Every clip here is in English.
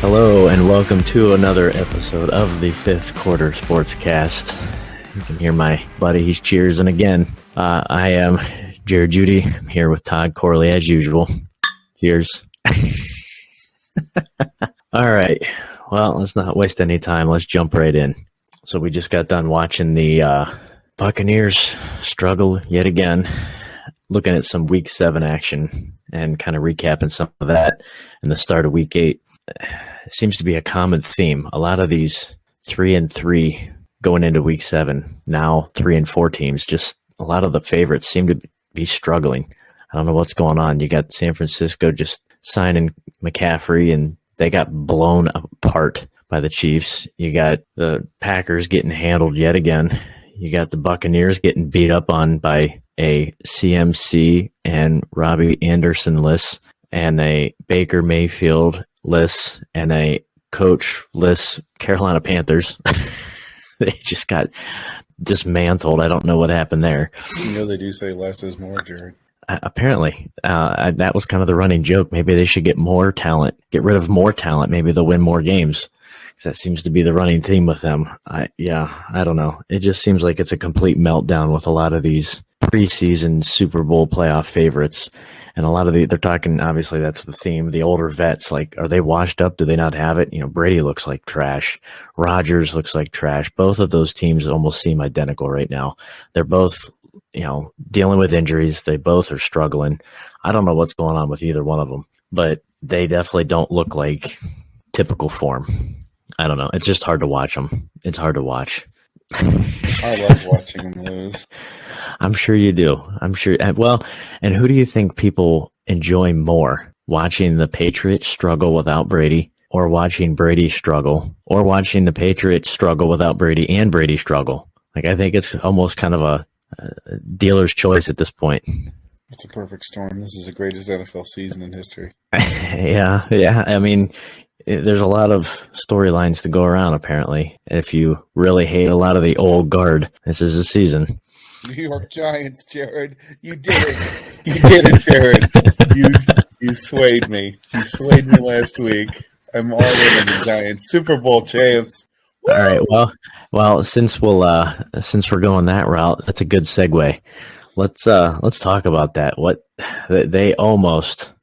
Hello and welcome to another episode of the Fifth Quarter Sportscast. You can hear my buddy, he's cheersing again. I am Jared Judy. I'm here with Todd Corley as usual. Cheers. All right. Well, let's not waste any time. Let's jump right in. So we just got done watching the Buccaneers struggle yet again, looking at some Week 7 action and kind of recapping some of that and the start of Week 8. It seems to be a common theme. A lot of these 3-3 going into Week 7, now 3-4 teams, just a lot of the favorites seem to be struggling. I don't know what's going on. You got San Francisco just signing McCaffrey, and they got blown apart by the Chiefs. You got the Packers getting handled yet again. You got the Buccaneers getting beat up on by a CMC and Robbie Anderson-less and a Baker Mayfield-less and a coach-less Carolina Panthers. They just got dismantled. I don't know what happened there. You know they do say less is more, Jared. Apparently, that was kind of the running joke. Maybe they should get more talent, get rid of more talent. Maybe they'll win more games. Because that seems to be the running theme with them. I don't know. It just seems like it's a complete meltdown with a lot of these preseason Super Bowl playoff favorites. And a lot of they're talking, obviously that's the theme, the older vets, like, are they washed up? Do they not have it? You know, Brady looks like trash. Rodgers looks like trash. Both of those teams almost seem identical right now. They're both, dealing with injuries. They both are struggling. I don't know what's going on with either one of them, but they definitely don't look like typical form. I don't know. It's just hard to watch them. It's hard to watch. I love watching them lose. I'm sure you do. I'm sure. Well, and who do you think people enjoy more? Watching the Patriots struggle without Brady, or watching Brady struggle, or watching the Patriots struggle without Brady and Brady struggle? Like, I think it's almost kind of a dealer's choice at this point. It's a perfect storm. This is the greatest NFL season in history. Yeah. I mean, there's a lot of storylines to go around, apparently. If you really hate a lot of the old guard, this is the season. New York Giants, Jared. You did it. You did it, Jared. You swayed me. You swayed me last week. I'm all in on the Giants. Super Bowl champs. Woo! All right. Well, since we're going that route, that's a good segue. Let's talk about that. What they almost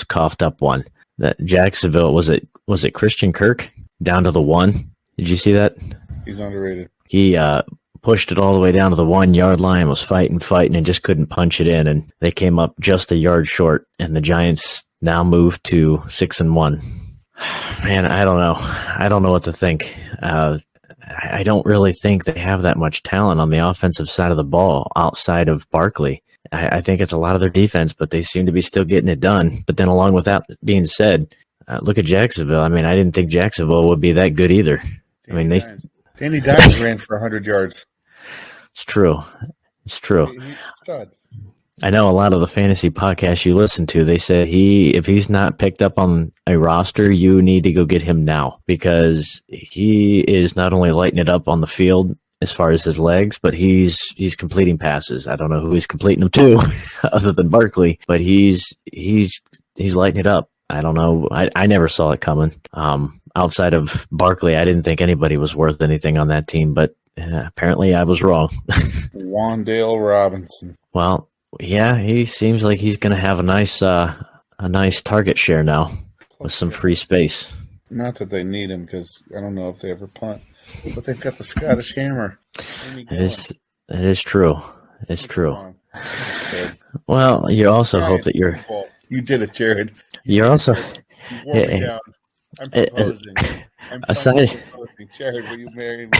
coughed up one. That Jacksonville, was it Christian Kirk down to the 1? Did you see that? He's underrated. He pushed it all the way down to the 1 yard line, was fighting and just couldn't punch it in, and they came up just a yard short, and the Giants now moved to 6-1. Man, I don't know. I don't know what to think. I don't really think they have that much talent on the offensive side of the ball outside of Barkley. I think it's a lot of their defense, but they seem to be still getting it done. But then along with that being said, look at Jacksonville. I mean, I didn't think Jacksonville would be that good either. Danny Dimes ran for 100 yards. It's true. He's a stud. I know a lot of the fantasy podcasts you listen to, they say if he's not picked up on a roster, you need to go get him now, because he is not only lighting it up on the field as far as his legs, but he's completing passes. I don't know who he's completing them to other than Barkley, but he's lighting it up. I don't know. I never saw it coming. Outside of Barkley, I didn't think anybody was worth anything on that team, but apparently I was wrong. Wan'Dale Robinson. Well, yeah, he seems like he's going to have a nice target share now with some free space. Not that they need him, because I don't know if they ever punt, but they've got the Scottish Hammer. It is true. It's true. Well, you also hope that You did it, Jared. You're also. You wore me down. I'm proposing. Jared, will you marry me?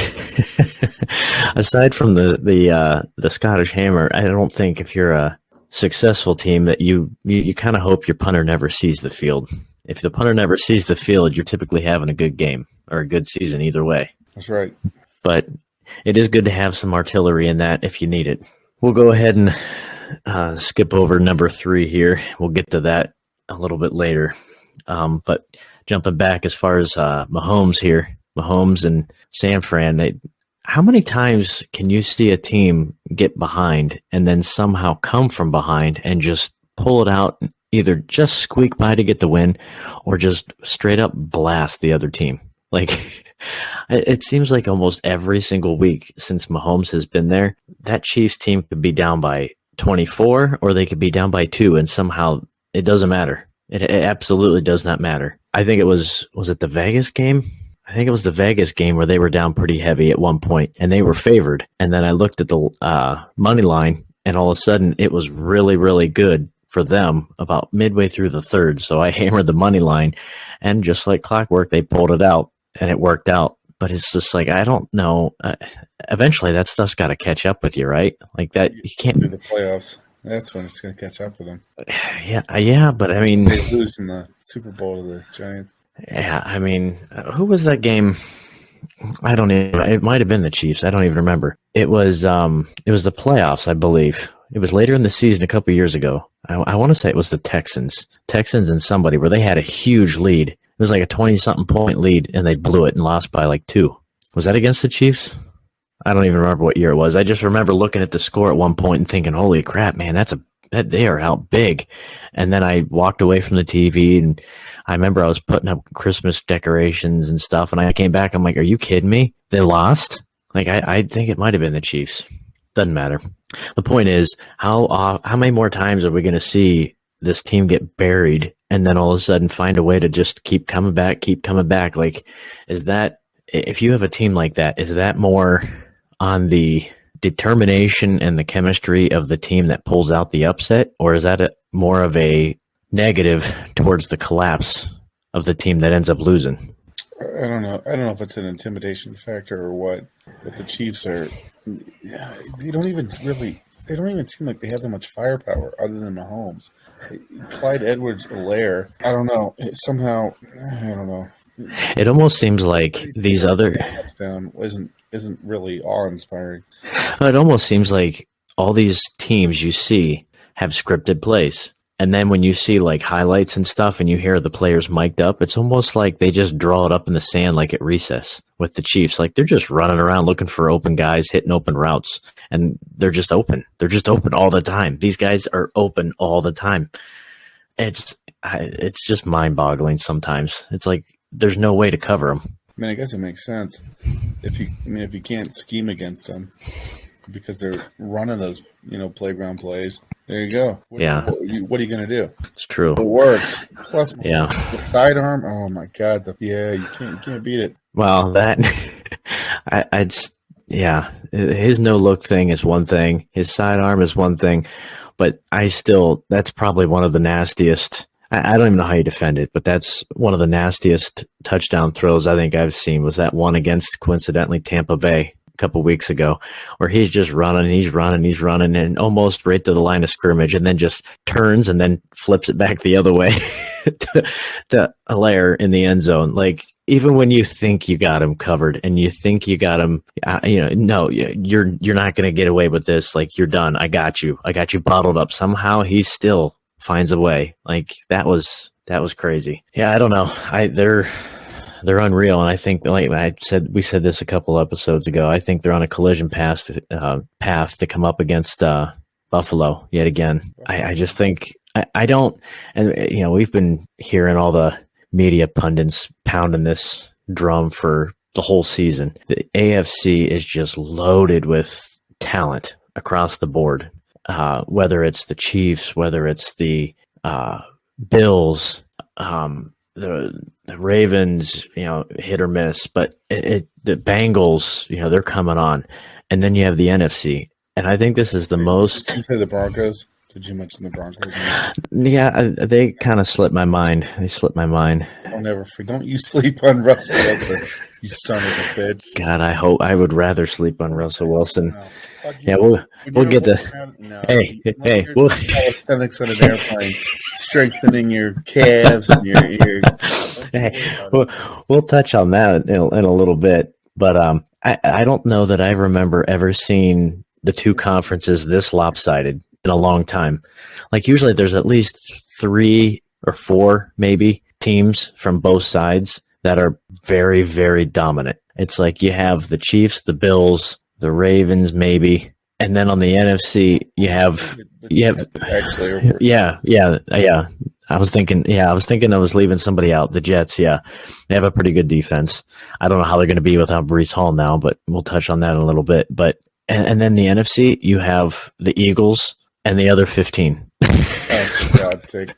Aside from the Scottish Hammer, I don't think if you're a successful team that you kind of hope your punter never sees the field. If the punter never sees the field, you're typically having a good game or a good season either way. That's right. But it is good to have some artillery in that if you need it. We'll go ahead and skip over number 3 here. We'll get to that a little bit later. But jumping back as far as Mahomes here, Mahomes and San Fran, how many times can you see a team get behind and then somehow come from behind and just pull it out either just squeak by to get the win or just straight up blast the other team. Like, it seems like almost every single week since Mahomes has been there, that Chiefs team could be down by 24 or they could be down by 2, and somehow it doesn't matter. It absolutely does not matter. I think it was it the Vegas game? I think it was the Vegas game where they were down pretty heavy at one point and they were favored. And then I looked at the money line, and all of a sudden it was really, really good for them about midway through the third. So I hammered the money line, and just like clockwork, they pulled it out and it worked out. But it's just like, I don't know. Eventually that stuff's got to catch up with you, right? Like that, you can't do the playoffs. That's when it's going to catch up with them. Yeah, but I mean, they lose in the Super Bowl to the Giants. Yeah, I mean, who was that game? I don't even. It might have been the Chiefs. I don't even remember. It was the playoffs, I believe. It was later in the season, a couple of years ago. I want to say it was the Texans and somebody, where they had a huge lead. It was like a 20-something point lead, and they blew it and lost by like 2. Was that against the Chiefs? I don't even remember what year it was. I just remember looking at the score at one point and thinking, "Holy crap, man! They are out big." And then I walked away from the TV, and I remember I was putting up Christmas decorations and stuff, and I came back. I'm like, "Are you kidding me? They lost?" Like, I think it might have been the Chiefs. Doesn't matter. The point is, how many more times are we going to see this team get buried and then all of a sudden find a way to just keep coming back? Like, is that, if you have a team like that, is that more on the determination and the chemistry of the team that pulls out the upset, or is that more of a negative towards the collapse of the team that ends up losing? I don't know. I don't know if it's an intimidation factor or what, but the Chiefs are. They don't even seem like they have that much firepower other than Mahomes. Clyde Edwards-Helaire, I don't know. I don't know. It almost seems like these other touchdown isn't really awe-inspiring. It almost seems like all these teams you see have scripted plays. And then when you see like highlights and stuff and you hear the players mic'd up, it's almost like they just draw it up in the sand like at recess with the Chiefs. Like they're just running around looking for open guys, hitting open routes, and they're just open. They're just open all the time. These guys are open all the time. It's just mind-boggling sometimes. It's like there's no way to cover them. I mean, I guess it makes sense if you can't scheme against them because they're running those playground plays. There you go. What are you going to do? It's true. It works. Plus, the sidearm. Oh my God! You can't beat it. Well, that his no look thing is one thing. His sidearm is one thing, but that's probably one of the nastiest. I don't even know how you defend it, but that's one of the nastiest touchdown throws I think I've seen. Was that one against, coincidentally, Tampa Bay a couple of weeks ago, where he's just running, and almost right to the line of scrimmage, and then just turns and then flips it back the other way to Helaire in the end zone. Like, even when you think you got him covered and you think you got him, no, you're not going to get away with this. Like, you're done. I got you bottled up. Somehow he still finds a way. Like, that was crazy. Yeah, I don't know. They're unreal, and I think, like we said this a couple episodes ago, I think they're on a collision path to come up against Buffalo yet again. I just think I don't, and we've been hearing all the media pundits pounding this drum for the whole season. The AFC is just loaded with talent across the board. Whether it's the Chiefs, whether it's the Bills, the Ravens, hit or miss, but the Bengals, they're coming on, and then you have the NFC, and I think this is the most. Did you say the Broncos? Did you mention the Broncos? Yeah, they kind of slipped my mind. I'll never forget. Don't you sleep on Russell Wilson, you son of a bitch. God, I would rather sleep on Russell Wilson. No. Yeah, we'll get the. Hey, we'll calisthenics on an airplane, strengthening your calves and your. Hey, we'll touch on that in a little bit, but I don't know that I remember ever seeing the two conferences this lopsided in a long time. Like, usually there's at least 3 or 4 maybe teams from both sides that are very, very dominant. It's like you have the Chiefs, the Bills, the Ravens maybe, And then on the NFC, you have actually over. yeah. I was thinking I was leaving somebody out. The Jets, yeah, they have a pretty good defense. I don't know how they're going to be without Breece Hall now, but we'll touch on that in a little bit. But and then the NFC, you have the Eagles and the other 15. Oh, for God's sake!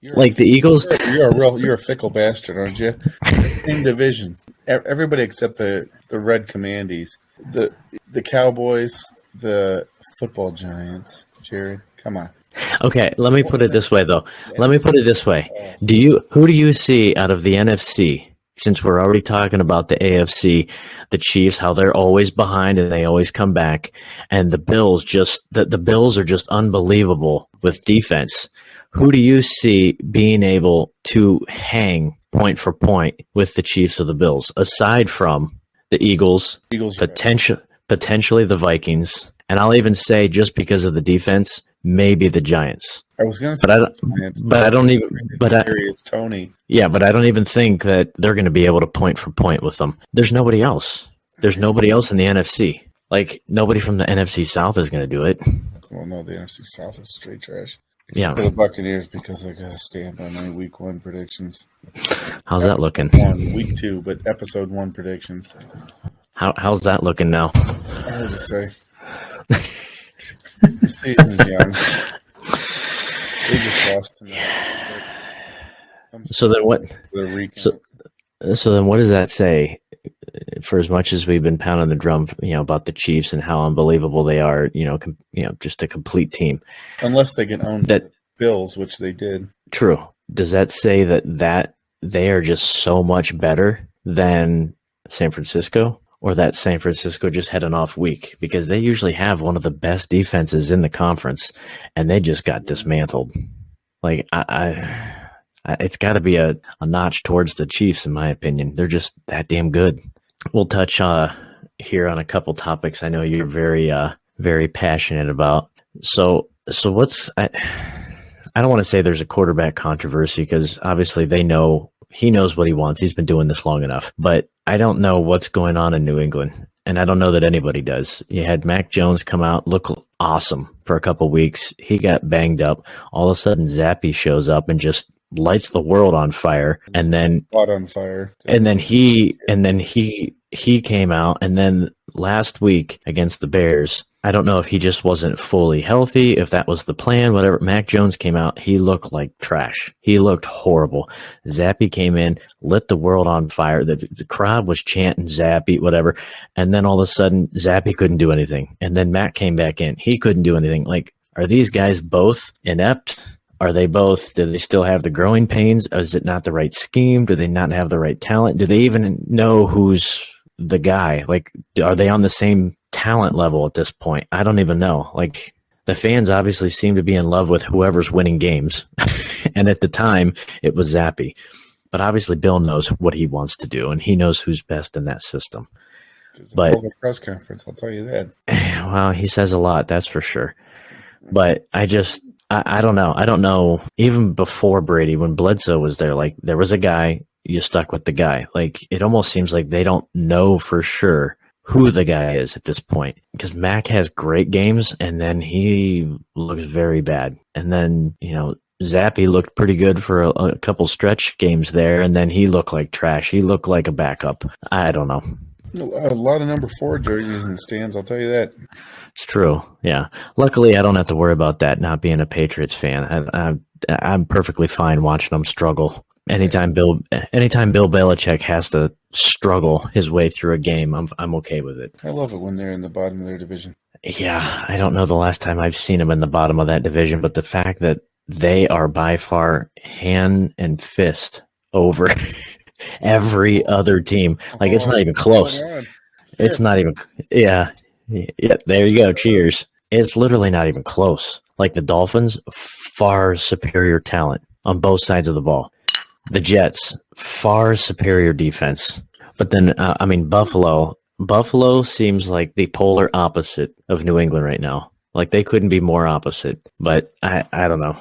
The Eagles, you're a fickle bastard, aren't you? Same division. Everybody except the Red Commandees, the Cowboys, the football Giants. Jerry, come on. Okay, let me put it this way, though. Let me put it this way. Who do you see out of the NFC? Since we're already talking about the AFC, the Chiefs, how they're always behind and they always come back, and the Bills the Bills are just unbelievable with defense. Who do you see being able to hang point for point with the Chiefs or the Bills, aside from the Eagles, potentially the Vikings, and I'll even say just because of the defense, maybe the Giants. I was going to say, but I don't even. Tony. Yeah, but I don't even think that they're going to be able to point for point with them. There's nobody else. There's nobody else in the NFC. Like nobody from the NFC South is going to do it. Well, no, the NFC South is straight trash. Except for the Buccaneers, because I got to stand by my Week 1 predictions. How's that looking? Week 2, but Episode 1 predictions. How's that looking now? Hard to say. The season's young. They just lost tonight. So then what? So then what does that say? For as much as we've been pounding the drum, about the Chiefs and how unbelievable they are, just a complete team. Unless they get owned by the Bills, which they did. True. Does that say that they are just so much better than San Francisco, or that San Francisco just had an off week? Because they usually have one of the best defenses in the conference, and they just got dismantled. Like it's got to be a notch towards the Chiefs, in my opinion. They're just that damn good. We'll touch here on a couple topics I know you're very, very passionate about. So what's I don't want to say there's a quarterback controversy, because obviously he knows what he wants. He's been doing this long enough. But I don't know what's going on in New England, and I don't know that anybody does. You had Mac Jones come out, look awesome for a couple weeks. He got banged up. All of a sudden, Zappy shows up and just lights the world on fire, and then he came out, and then last week against the Bears, I don't know if he just wasn't fully healthy, if that was the plan, whatever. Mac Jones came out, he looked like trash. He looked horrible. Zappy came in, lit the world on fire. The crowd was chanting Zappy, whatever, and then all of a sudden Zappy couldn't do anything, and then Mac came back in, he couldn't do anything. Like, are these guys both inept? Do they still have the growing pains? Is it not the right scheme? Do they not have the right talent? Do they even know who's the guy? Like, are they on the same talent level at this point? I don't even know. Like, the fans obviously seem to be in love with whoever's winning games. And at the time, it was Zappy. But obviously, Bill knows what he wants to do, and he knows who's best in that system. But the press conference, I'll tell you that. Well, he says a lot, that's for sure. But I don't know. I don't know. Even before Brady, when Bledsoe was there, like, there was a guy, you stuck with the guy. Like, it almost seems like they don't know for sure who the guy is at this point. Because Mac has great games, and then he looks very bad. And then, Zappy looked pretty good for a couple stretch games there, and then he looked like trash. He looked like a backup. I don't know. A lot of number 4 jerseys in the stands, I'll tell you that. It's true. Yeah. Luckily, I don't have to worry about that, not being a Patriots fan. I'm perfectly fine watching them struggle. Anytime Bill Belichick has to struggle his way through a game, I'm okay with it. I love it when they're in the bottom of their division. Yeah, I don't know the last time I've seen them in the bottom of that division, but the fact that they are by far hand and fist over every other team, like, it's not even close. It's not even. Yeah. Yeah, there you go. Cheers. It's literally not even close. Like, the Dolphins, far superior talent on both sides of the ball. The Jets, far superior defense. But then, Buffalo seems like the polar opposite of New England right now. Like, they couldn't be more opposite. But I don't know.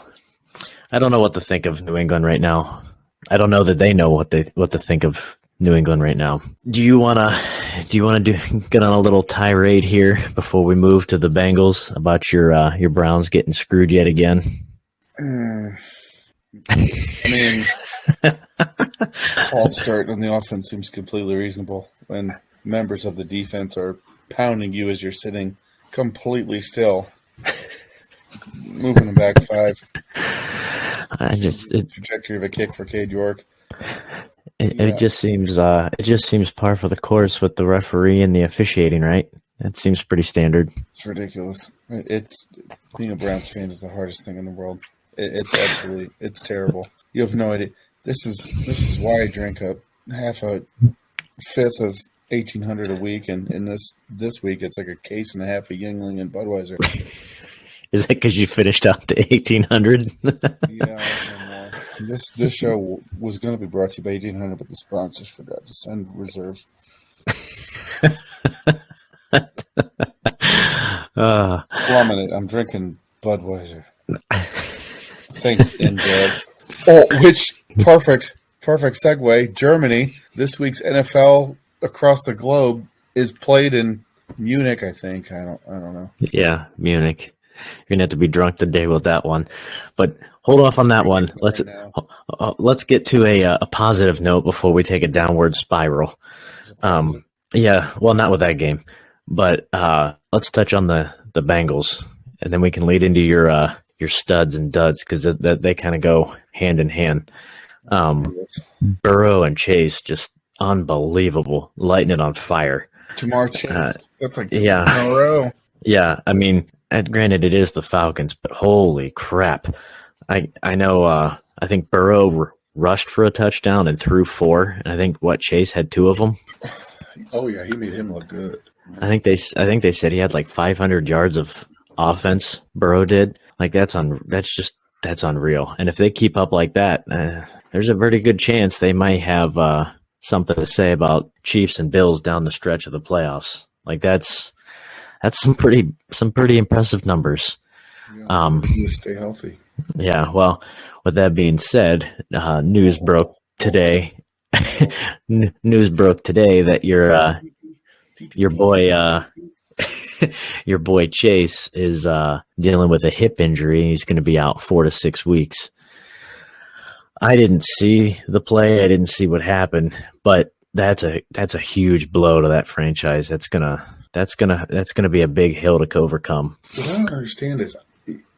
I don't know what to think of New England right now. I don't know that they know what to think of New England right now. Do you wanna get on a little tirade here before we move to the Bengals about your Browns getting screwed yet again? I mean, false start on the offense seems completely reasonable when members of the defense are pounding you as you're sitting completely still, moving them back 5. Trajectory of a kick for Cade York. It just seems par for the course with the referee and the officiating, right? That seems pretty standard. It's ridiculous. It's being a Browns fan is the hardest thing in the world. It's terrible. You have no idea. This is why I drink half a fifth of 1800 a week, and in this week it's like a case and a half of Yuengling and Budweiser. Is that because you finished out the 1800? Yeah. This show was going to be brought to you by 1800, but the sponsors forgot to send reserves. Slumming it. I'm drinking Budweiser. Thanks, Indev. Oh, which perfect segue. Germany, this week's NFL across the globe is played in Munich, I think. I don't know. Yeah, Munich. You're gonna have to be drunk today with that one, but hold off on that one. Let's get to a positive note before we take a downward spiral. Yeah, well, not with that game, but let's touch on the Bengals, and then we can lead into your studs and duds because they kind of go hand in hand. Burrow and Chase just unbelievable, lighting it on fire. Jamar Chase, that's like in a row. Yeah, I mean. Granted, it is the Falcons, but holy crap! I know. I think Burrow rushed for a touchdown and threw 4. And I think Chase had 2 of them. Oh yeah, he made him look good. I think they said he had like 500 yards of offense. Burrow did. Like that's unreal. And if they keep up like that, there's a very good chance they might have something to say about Chiefs and Bills down the stretch of the playoffs. Like that's some pretty impressive numbers. Yeah, stay healthy. Yeah. Well, with that being said, news broke today. News broke today that your boy Chase is dealing with a hip injury. He's going to be out 4 to 6 weeks. I didn't see the play. I didn't see what happened, but that's a huge blow to that franchise. That's gonna be a big hill to overcome. What I don't understand is,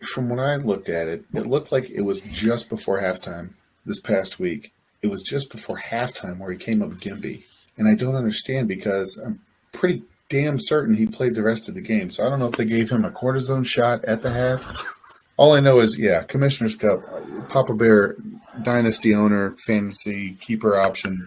from when I looked at it, it looked like it was just before halftime this past week. It was just before halftime where he came up gimpy. And I don't understand because I'm pretty damn certain he played the rest of the game. So I don't know if they gave him a cortisone shot at the half. All I know is, Commissioner's Cup, Papa Bear, dynasty owner, fantasy, keeper option.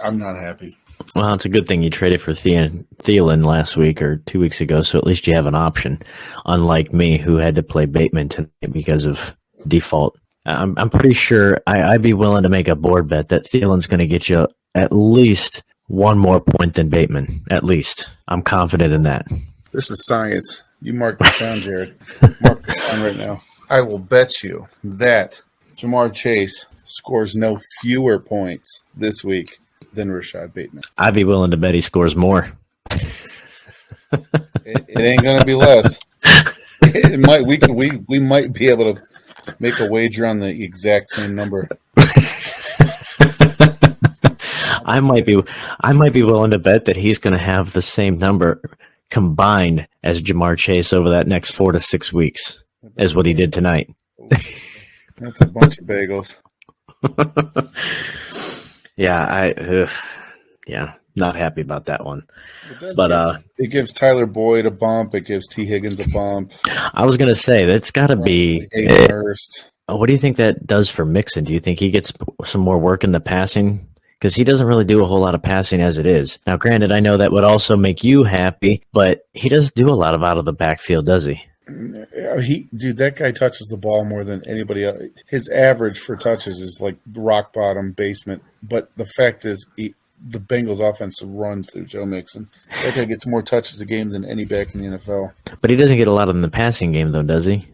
I'm not happy. Well, it's a good thing you traded for Thielen last week or 2 weeks ago, so at least you have an option, unlike me, who had to play Bateman tonight because of default. I'm pretty sure I'd be willing to make a board bet that Thielen's going to get you at least 1 more point than Bateman, at least. I'm confident in that. This is science. You mark this down, Jared. Mark this down right now. I will bet you that Jamar Chase scores no fewer points this week than Rashad Bateman. I'd be willing to bet he scores more. It ain't gonna be less. It might. We might be able to make a wager on the exact same number. I might be willing to bet that he's going to have the same number combined as Jamar Chase over that next 4 to 6 weeks as what he did tonight. That's a bunch of bagels. Not happy about that one. It gives Tyler Boyd a bump. It gives T. Higgins a bump. I was going to say that's got to be. What do you think that does for Mixon? Do you think he gets some more work in the passing? Because he doesn't really do a whole lot of passing as it is. Now, granted, I know that would also make you happy, but he doesn't do a lot of out of the backfield, does he? That guy touches the ball more than anybody else. His average for touches is like rock bottom basement. But the fact is, the Bengals offense runs through Joe Mixon. That guy gets more touches a game than any back in the NFL. But he doesn't get a lot in the passing game, though, does he?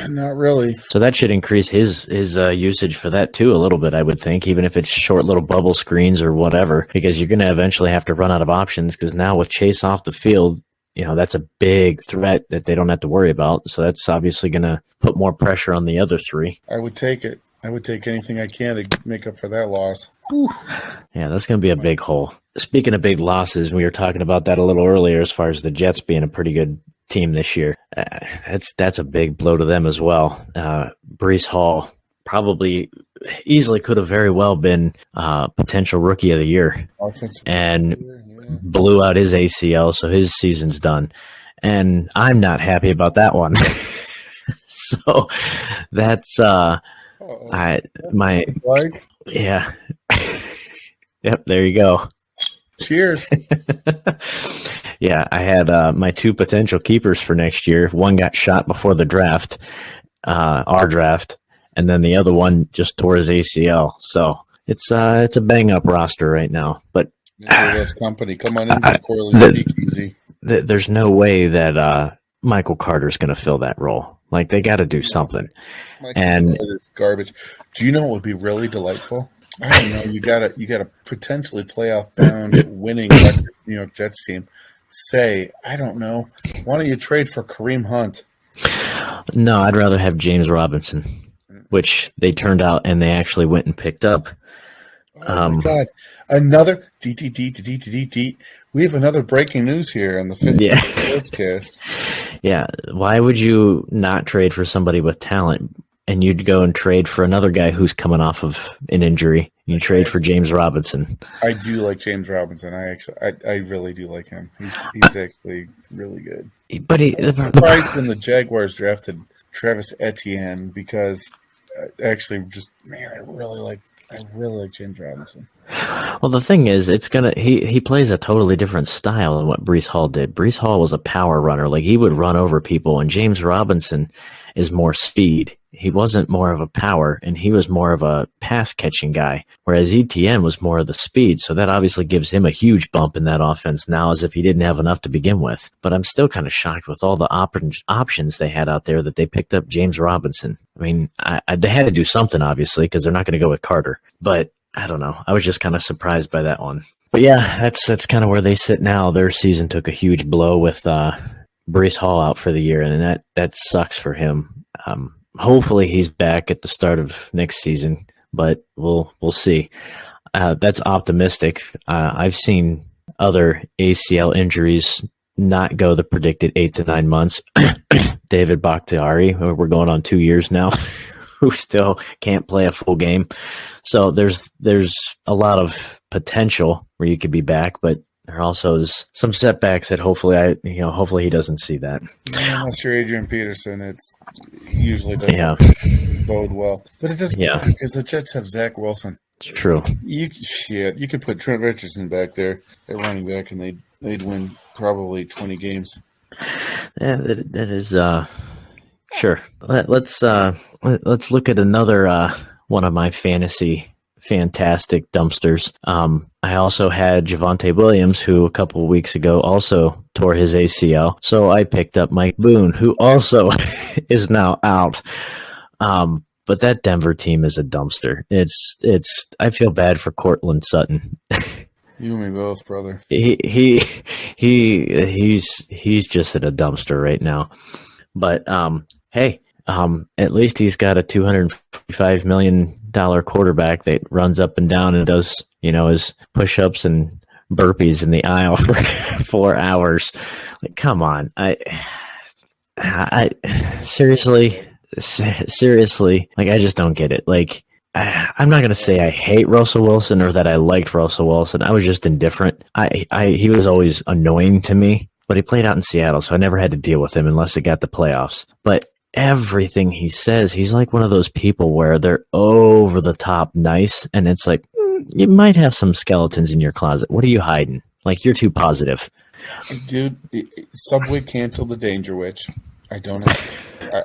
Not really. So that should increase his usage for that too a little bit, I would think, even if it's short little bubble screens or whatever, because you're going to eventually have to run out of options. Because now with Chase off the field, that's a big threat that they don't have to worry about. So that's obviously going to put more pressure on the other three. I would take it. I would take anything I can to make up for that loss. Yeah, that's going to be a big hole. Speaking of big losses, we were talking about that a little earlier as far as the Jets being a pretty good team this year. That's a big blow to them as well. Breece Hall probably easily could have very well been potential rookie of the year and blew out his ACL, so his season's done. And I'm not happy about that one. So that's yeah. Yep, there you go. Cheers. Yeah, I had my two potential keepers for next year. One got shot before the draft, our draft, and then the other one just tore his ACL. So it's a bang up roster right now. But company, come on in, Corley. Easy. There's no way that Michael Carter's going to fill that role. Like, they got to do something. And garbage. Do you know what would be really delightful? I don't know. You got a potentially playoff bound winning record New York Jets team. Say, I don't know. Why don't you trade for Kareem Hunt? No, I'd rather have James Robinson, which they turned out and they actually went and picked up. Oh my God! Another we have another breaking news here on the 5th Sportscast. Yeah, why would you not trade for somebody with talent? And you'd go and trade for another guy who's coming off of an injury. You trade for James Robinson. I do like James Robinson. I really do like him. He's actually really good. But I was surprised when the Jaguars drafted Travis Etienne because I really like James Robinson. Well, the thing is, he plays a totally different style than what Breece Hall did. Breece Hall was a power runner. Like, he would run over people, and James Robinson is more speed. He wasn't more of a power, and he was more of a pass-catching guy, whereas Etienne was more of the speed, so that obviously gives him a huge bump in that offense now, as if he didn't have enough to begin with. But I'm still kind of shocked with all the options they had out there that they picked up James Robinson. I mean, they had to do something, obviously, because they're not going to go with Carter. But I don't know. I was just kind of surprised by that one. But yeah, that's kind of where they sit now. Their season took a huge blow with Breece Hall out for the year, and that sucks for him. Hopefully he's back at the start of next season, but we'll see. That's optimistic. I've seen other ACL injuries not go the predicted 8 to 9 months. David Bakhtiari, we're going on 2 years now, who still can't play a full game. So there's a lot of potential where you could be back, but there also is some setbacks that hopefully he doesn't see that. Unless you're Adrian Peterson, it's usually doesn't bode well. But it doesn't because the Jets have Zach Wilson. It's true. You could put Trent Richardson back there at running back, and they'd win probably 20 games. Yeah, that is sure. Let's look at another one of my fantastic dumpsters. I also had Javonte Williams, who a couple of weeks ago also tore his ACL. So I picked up Mike Boone, who also is now out. But that Denver team is a dumpster. I feel bad for Cortland Sutton. You and me both, brother. He's just at a dumpster right now. But hey, at least he's got a $255 million quarterback that runs up and down and does, his push-ups and burpees in the aisle for 4 hours. Like, come on. I seriously, like, I just don't get it. Like, I'm not going to say I hate Russell Wilson or that I liked Russell Wilson. I was just indifferent. He was always annoying to me, but he played out in Seattle, so I never had to deal with him unless it got the playoffs. But everything he says, he's like one of those people where they're over the top nice, and it's like, you might have some skeletons in your closet. What are you hiding? Like, you're too positive. Dude, Subway canceled the Danger Witch. I don't know.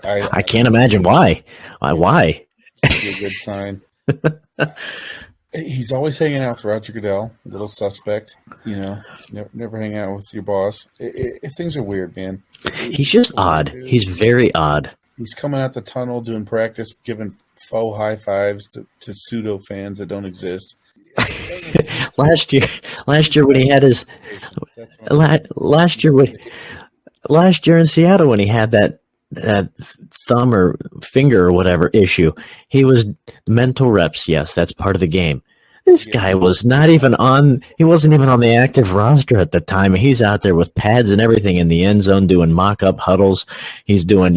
I can't imagine why. Why? Be a good sign. He's always hanging out with Roger Goodell, a little suspect. Never hang out with your boss. Things are weird, man. He's just odd. He's very odd. He's coming out the tunnel doing practice, giving faux high fives to pseudo fans that don't exist. last year when he had his That's what I'm saying. last year in Seattle when he had that thumb or finger or whatever issue, he was mental reps. Yes, that's part of the game. This guy was not even on. He wasn't even on the active roster at the time. He's out there with pads and everything in the end zone doing mock-up huddles. He's doing,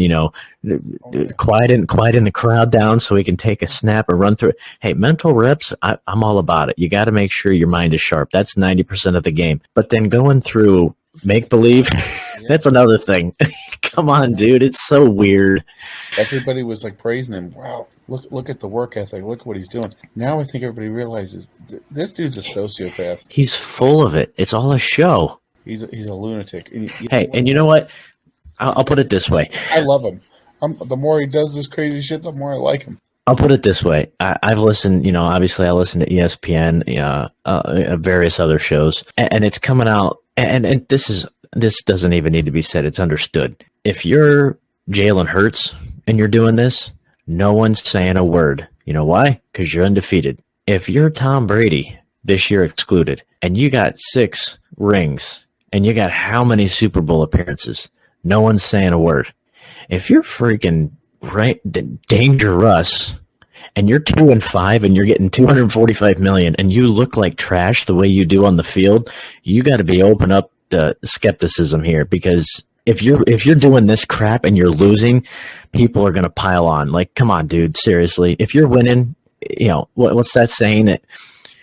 quieting the crowd down so he can take a snap or run through it. Hey, mental reps, I'm all about it. You got to make sure your mind is sharp. That's 90% of the game. But then going through make-believe, that's another thing. Come on, dude. It's so weird. Everybody was like praising him. Wow, look at the work ethic. Look at what he's doing. Now I think everybody realizes this dude's a sociopath. He's full of it. It's all a show. He's a lunatic. And you know what? I'll put it this way. I love him. The more he does this crazy shit, the more I like him. I'll put it this way. I've listened, obviously I listen to ESPN, various other shows, and it's coming out, and this doesn't even need to be said. It's understood. If you're Jalen Hurts and you're doing this, no one's saying a word. You know why? Because you're undefeated. If you're Tom Brady, this year excluded, and you got 6 rings, and you got how many Super Bowl appearances, no one's saying a word. If you're freaking Danger Russ, and you're 2-5, and you're getting $245 million, and you look like trash the way you do on the field, you got to be open up to skepticism here, because if you're doing this crap and you're losing, people are going to pile on. Like, come on, dude, seriously. If you're winning, what's that saying, that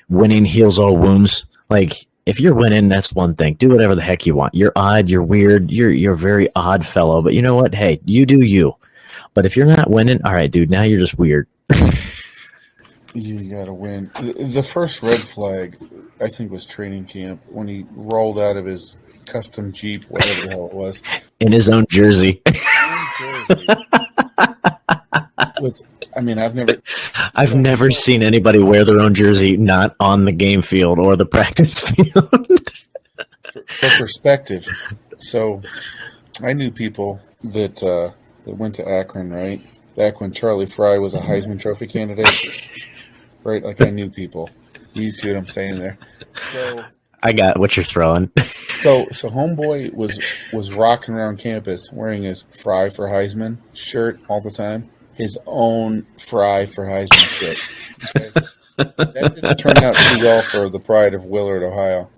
winning heals all wounds? Like, if you're winning, that's one thing. Do whatever the heck you want. You're odd, you're weird, you're a very odd fellow. But you know what? Hey, you do you. But if you're not winning, all right, dude, now you're just weird. You got to win. The first red flag, I think, was training camp when he rolled out of his custom Jeep, whatever the hell it was. In his own jersey. I've never seen anybody wear their own jersey not on the game field or the practice field. For perspective, so I knew people that went to Akron, right? Back when Charlie Fry was a Heisman Trophy candidate, right? Like, I knew people. You see what I'm saying there? So I got what you're throwing. So homeboy was rocking around campus wearing his Fry for Heisman shirt all the time. His own Fry for Heisman shirt. Okay? That didn't turn out too well for the pride of Willard, Ohio.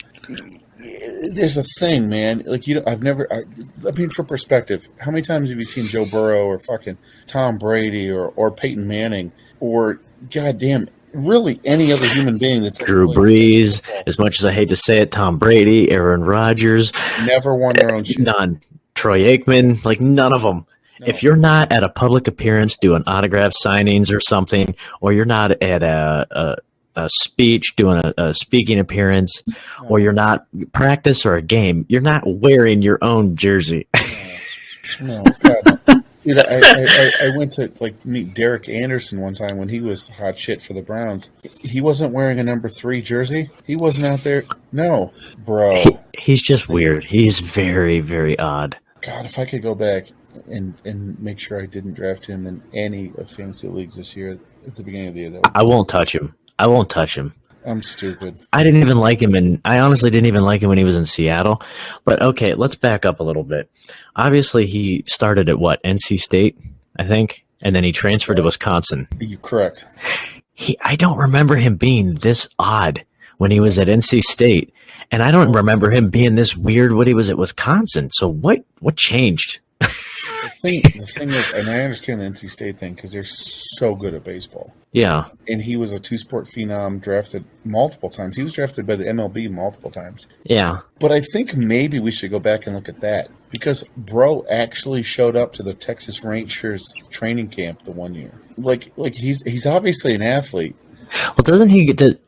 There's a thing, man. Like, for perspective, how many times have you seen Joe Burrow or fucking Tom Brady or Peyton Manning or goddamn really any other human being that's Drew Brees? As much as I hate to say it, Tom Brady, Aaron Rodgers, never won their own shit. None. Troy Aikman, like, none of them. No. If you're not at a public appearance doing autograph signings or something, or you're not at a speech doing a speaking appearance, or you're not practice or a game, you're not wearing your own jersey. No, God. Dude, I went to meet Derek Anderson one time when he was hot shit for the Browns. He wasn't wearing a number 3 jersey. He wasn't out there. No, bro. He's just weird. He's very, very odd. God, if I could go back and make sure I didn't draft him in any of fantasy leagues this year at the beginning of the year. I won't touch him. I'm stupid. I didn't even like him, and I honestly didn't even like him when he was in Seattle. But okay, let's back up a little bit. Obviously, he started at NC State, I think, and then he transferred to Wisconsin. You're correct. I don't remember him being this odd when he was at NC State, and I don't remember him being this weird when he was at Wisconsin. So what changed? The thing is, and I understand the NC State thing because they're so good at baseball. Yeah. And he was a 2-sport phenom, drafted multiple times. He was drafted by the MLB multiple times. Yeah. But I think maybe we should go back and look at that because bro actually showed up to the Texas Rangers training camp the one year. Like he's obviously an athlete. Well,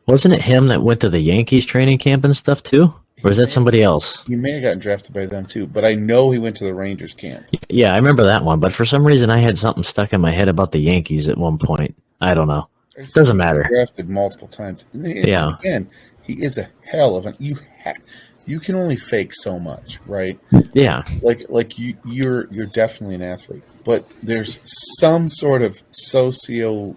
wasn't it him that went to the Yankees training camp and stuff too? Or is that somebody else? He may have gotten drafted by them too, but I know he went to the Rangers camp. Yeah, I remember that one, but for some reason I had something stuck in my head about the Yankees at one point. I don't know. It doesn't matter. Drafted multiple times. Yeah. Again, he is a hell of you you can only fake so much, right? Yeah. Like you're definitely an athlete, but there's some sort of sociological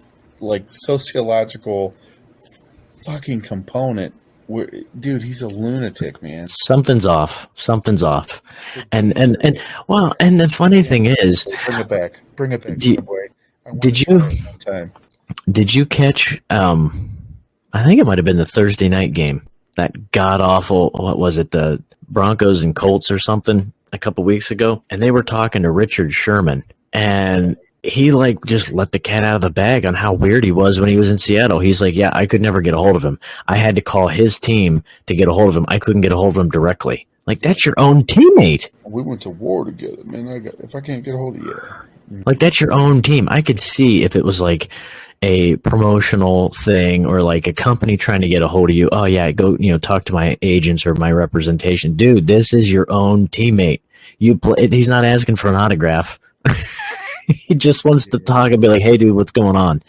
fucking component where, dude, he's a lunatic, man. Something's off. Something's off. And well, and the funny thing is, bring it back, did, boy. I want did to you try it one time. did you catch? I think it might have been the Thursday night game. That god awful. What was it? The Broncos and Colts or something a couple weeks ago, and they were talking to Richard Sherman, and he like just let the cat out of the bag on how weird he was when he was in Seattle. He's like, yeah, I could never get a hold of him. I had to call his team to get a hold of him. I couldn't get a hold of him directly. Like, that's your own teammate. We went to war together, man. If I can't get a hold of you. Like, that's your own team. I could see if it was like a promotional thing or like a company trying to get a hold of you. Oh yeah, go, talk to my agents or my representation. Dude, this is your own teammate. He's not asking for an autograph. He just wants to talk and be like, hey dude, what's going on?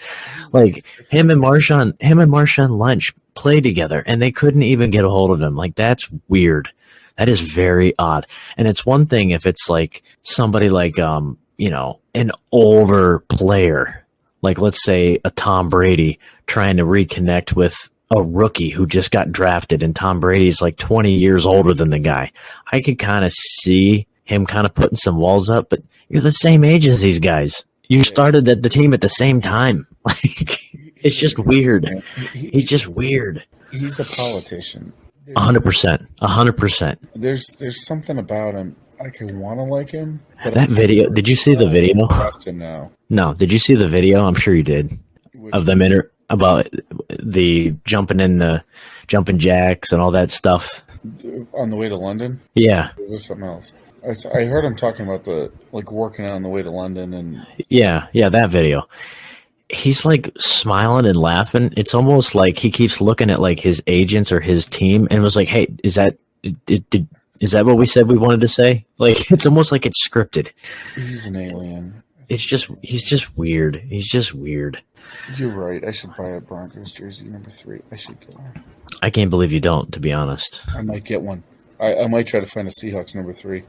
Like, him and Marshawn Lynch play together and they couldn't even get a hold of him. Like, that's weird. That is very odd. And it's one thing if it's like somebody like an older player, like let's say a Tom Brady trying to reconnect with a rookie who just got drafted, and Tom Brady's like 20 years older than the guy. I could kind of see him kind of putting some walls up, but you're the same age as these guys. You started the team at the same time. Like, it's just weird. He's just weird. He's a politician. 100%. 100%. There's something about him. I can want to like him. But that video, did you see the video? Trust him now. No, did you see the video? I'm sure you did. Of them about the jumping jacks and all that stuff. On the way to London? Yeah. Or was this something else? I heard him talking about working out on the way to London and yeah, that video. He's like smiling and laughing. It's almost like he keeps looking at like his agents or his team and was like, "Hey, is that what we said we wanted to say?" Like, it's almost like it's scripted. He's an alien. He's just weird. He's just weird. You're right. I should buy a Broncos jersey number 3. I should get one. I can't believe you don't, to be honest. I might get one. I might try to find a Seahawks number 3.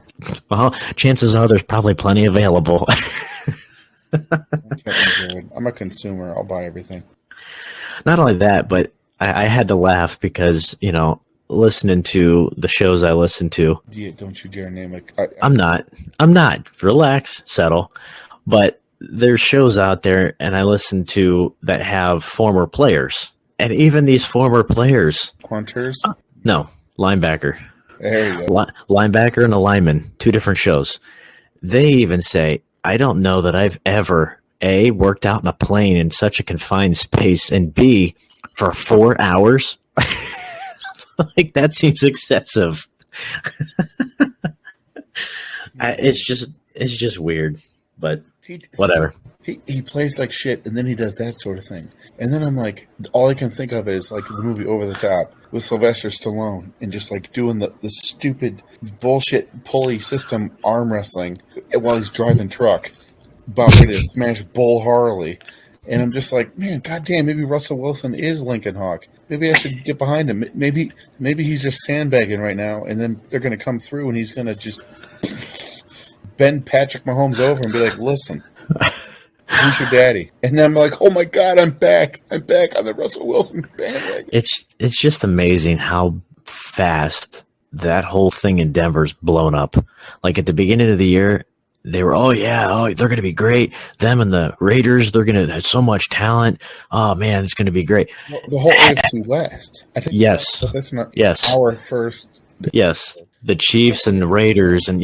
Well, chances are there's probably plenty available. I'm a consumer. I'll buy everything. Not only that, but I had to laugh because, listening to the shows I listen to. Yeah, don't you dare name it. I'm not. Relax, settle. But there's shows out there, and I listen to that have former players. And even these former players. Quanters? No, linebacker. There you go. Linebacker and a lineman, 2 different shows. They even say, I don't know that I've ever, A, worked out in a plane in such a confined space, and B, for 4 hours. Like, that seems excessive. It's just weird, but whatever. He plays like shit, and then he does that sort of thing. And then I'm like, all I can think of is like the movie Over the Top with Sylvester Stallone and just like doing the stupid bullshit pulley system arm wrestling while he's driving truck, about ready to smash Bull Harley. And I'm just like, man, goddamn, maybe Russell Wilson is Lincoln Hawk. Maybe I should get behind him. Maybe he's just sandbagging right now, and then they're going to come through, and he's going to just bend Patrick Mahomes over and be like, listen, who's your daddy? And then I'm like, oh my God, I'm back. I'm back on the Russell Wilson bandwagon. It's just amazing how fast that whole thing in Denver's blown up. Like, at the beginning of the year, they were, they're going to be great. Them and the Raiders, they're going to have so much talent. Oh, man, it's going to be great. Well, the whole AFC West. I think yes. That's not our first. Yes, the Chiefs and the Raiders, and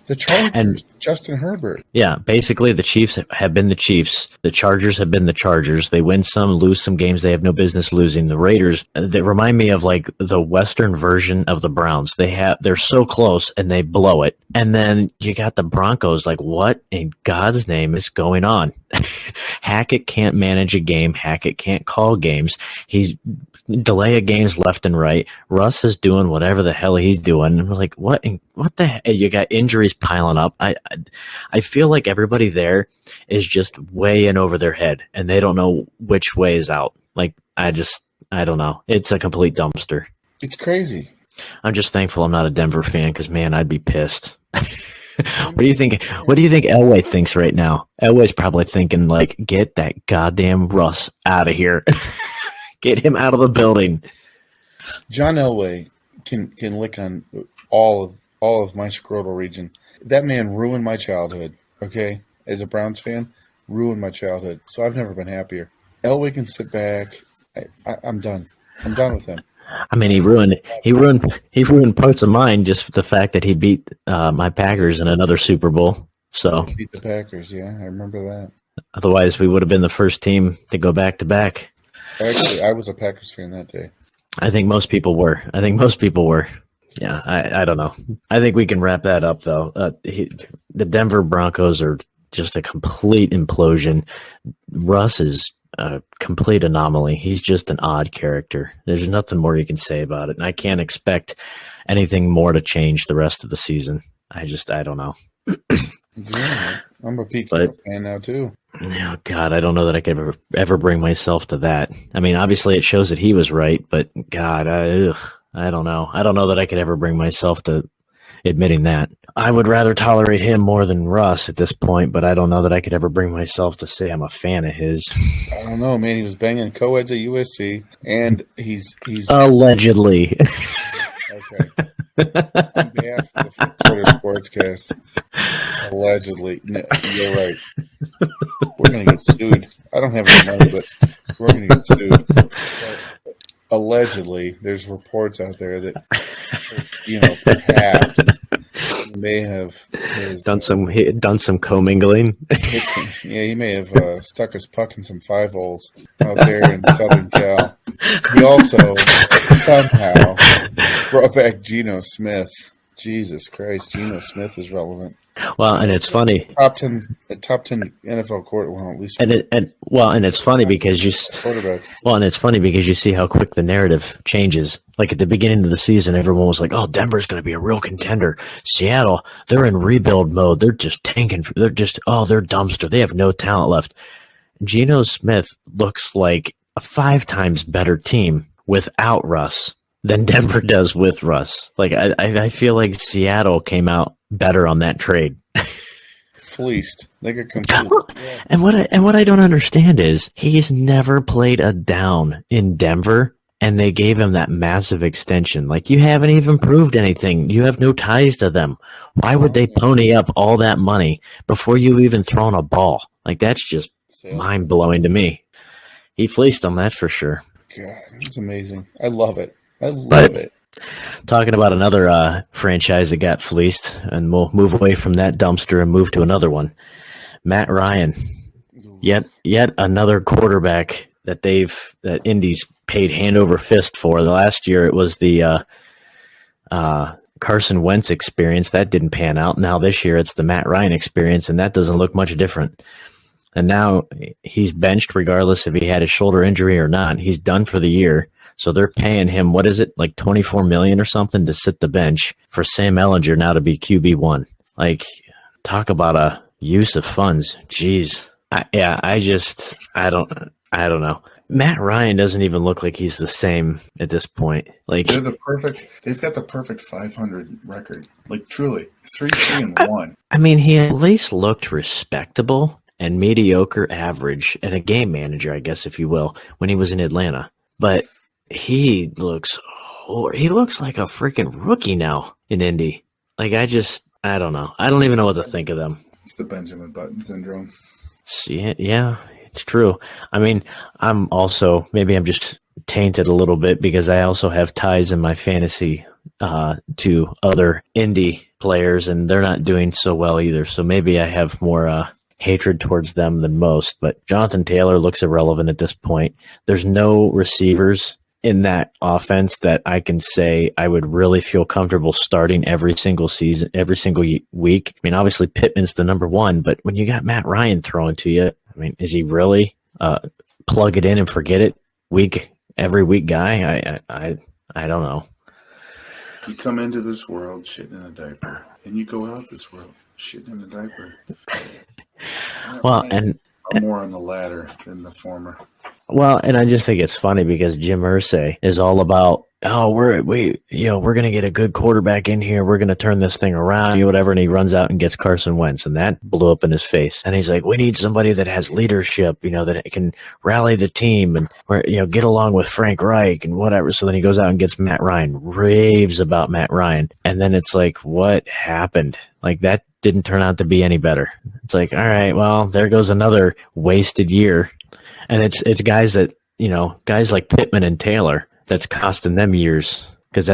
the Chargers, and Justin Herbert. Yeah, basically the Chiefs have been the Chiefs. The Chargers have been the Chargers. They win some, lose some games they have no business losing. The Raiders, they remind me of like the Western version of the Browns. They're so close and they blow it. And then you got the Broncos. Like, what in God's name is going on? Hackett can't manage a game. Hackett can't call games. He's delay of games left and right. Russ is doing whatever the hell he's doing. And we're like, what the heck? You got injuries piling up. I feel like everybody there is just way in over their head, and they don't know which way is out. Like, I don't know. It's a complete dumpster. It's crazy. I'm just thankful I'm not a Denver fan because, man, I'd be pissed. What do you think? What do you think Elway thinks right now? Elway's probably thinking like, "Get that goddamn Russ out of here. Get him out of the building." John Elway can lick on all of my scrotal region. That man ruined my childhood. Okay, as a Browns fan, ruined my childhood. So I've never been happier. Elway can sit back. I'm done. I'm done with him. I mean, he ruined parts of mine just for the fact that he beat my Packers in another Super Bowl. So Beat the Packers. Yeah, I remember that. otherwise, we would have been the first team to go back to back. Actually, I was a Packers fan that day. I think most people were. Yeah, I don't know. I think we can wrap that up, though. The Denver Broncos are just a complete implosion. Russ is a complete anomaly. He's just an odd character. There's nothing more you can say about it. And I can't expect anything more to change the rest of the season. I don't know. Yeah, I'm a PK fan now, too. Oh, God, I don't know that I could ever bring myself to that. I mean, obviously it shows that he was right, but God, I don't know. I don't know that I could ever bring myself to admitting that. I would rather tolerate him more than Russ at this point, but I don't know that I could ever bring myself to say I'm a fan of his. I don't know, man. He was banging co-eds at USC, and he's allegedly. Okay. On behalf of the Fifth Quarter Sportscast, allegedly. No, you're right. We're going to get sued. I don't have any money, but we're going to get sued. So, allegedly, there's reports out there that, perhaps he may have done some commingling. He may have stuck his puck in some 5-holes out there in Southern Cal. He also somehow brought back Geno Smith. Jesus Christ, Geno Smith is relevant. Well, and it's funny. Top 10 NFL quarterback. Well, at least. And it's funny because you see how quick the narrative changes. Like at the beginning of the season, everyone was like, "Oh, Denver's going to be a real contender." Seattle, they're in rebuild mode. They're just tanking. They're dumpster. They have no talent left. Geno Smith looks like a 5 times better team without Russ than Denver does with Russ. Like I feel like Seattle came out better on that trade. Fleeced. They got complete. And what I don't understand is he's never played a down in Denver, and they gave him that massive extension. Like, you haven't even proved anything. You have no ties to them. Why would they pony up all that money before you even thrown a ball? Like, that's just mind blowing to me. He fleeced them, that's for sure. God, it's amazing. I love it. I love it. Talking about another franchise that got fleeced, and we'll move away from that dumpster and move to another one. Matt Ryan, yet another quarterback that Indy's paid hand over fist for. The last year it was the Carson Wentz experience that didn't pan out. Now this year it's the Matt Ryan experience, and that doesn't look much different. And now he's benched regardless if he had a shoulder injury or not. He's done for the year. So they're paying him, what is it, like $24 million or something to sit the bench for Sam Ehlinger now to be QB1. Like, talk about a use of funds. Jeez. I don't know. Matt Ryan doesn't even look like he's the same at this point. Like, they've got the perfect 500 record. Like, truly, 3-3-1. I mean, he at least looked respectable and mediocre average and a game manager, I guess, if you will, when he was in Atlanta. But he looks like a freaking rookie now in Indy. Like, I don't know. I don't even know what to think of them. It's the Benjamin Button syndrome. See, yeah, it's true. I mean, I'm just tainted a little bit because I also have ties in my fantasy to other Indy players, and they're not doing so well either. So maybe I have more hatred towards them than most. But Jonathan Taylor looks irrelevant at this point. There's no receivers in that offense that I can say I would really feel comfortable starting every single season, every single week. I mean, obviously Pittman's the number one, but when you got Matt Ryan throwing to you, I mean, is he really plug it in and forget it every week guy? I don't know. You come into this world shitting in a diaper, and you go out this world shitting in a diaper. Well, and I'm more on the latter than the former. Well, and I just think it's funny because Jim Irsay is all about oh, we're going to get a good quarterback in here. We're going to turn this thing around, whatever. And he runs out and gets Carson Wentz, and that blew up in his face. And he's like, we need somebody that has leadership, that can rally the team and, get along with Frank Reich and whatever. So then he goes out and gets Matt Ryan, raves about Matt Ryan. And then it's like, what happened? Like, that didn't turn out to be any better. It's like, all right, well, there goes another wasted year. And it's guys that, guys like Pittman and Taylor, that's costing them years, because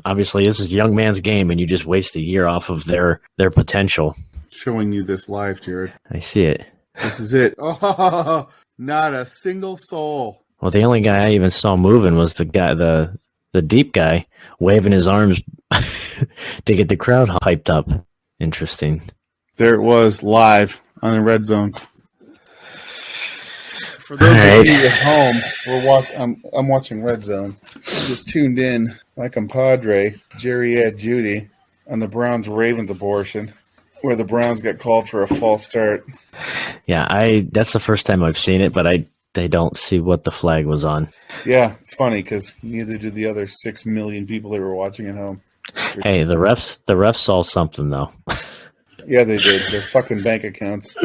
obviously this is a young man's game, and you just waste a year off of their potential. Showing you this live, Jared. I see it. This is it. Oh, not a single soul. Well, the only guy I even saw moving was the guy, the deep guy, waving his arms to get the crowd hyped up. Interesting. There it was, live on the Red Zone. For those of you at home, I'm watching Red Zone. I just tuned in, my compadre, Jerry Ed Judy, on the Browns-Ravens abortion, where the Browns got called for a false start. Yeah, that's the first time I've seen it, but they don't see what the flag was on. Yeah, it's funny because neither did the other 6 million people that were watching at home. Hey, the refs saw something, though. Yeah, they did. Their fucking bank accounts.